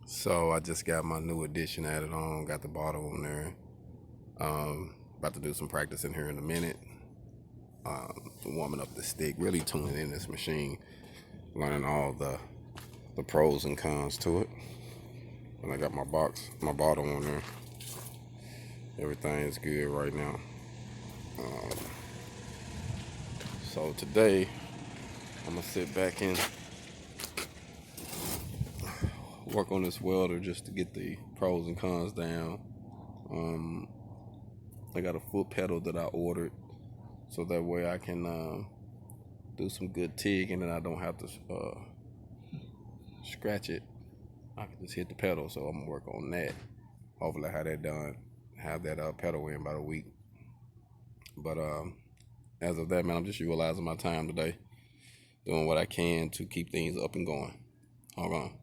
So I just got my new addition added on, got the bottle on there. About to do some practice in here in a minute. Warming up the stick, really tuning in this machine, learning all the pros and cons to it. And I got my bottle on there. Everything's good right now. So today I'm gonna sit back and work on this welder just to get the pros and cons down. I got a foot pedal that I ordered, so that way I can do some good TIG, and then I don't have to scratch it. I can just hit the pedal, so I'm gonna work on that. Hopefully I have that done, have that pedal in about a week. But as of that, man, I'm just utilizing my time today, doing what I can to keep things up and going. Hold on.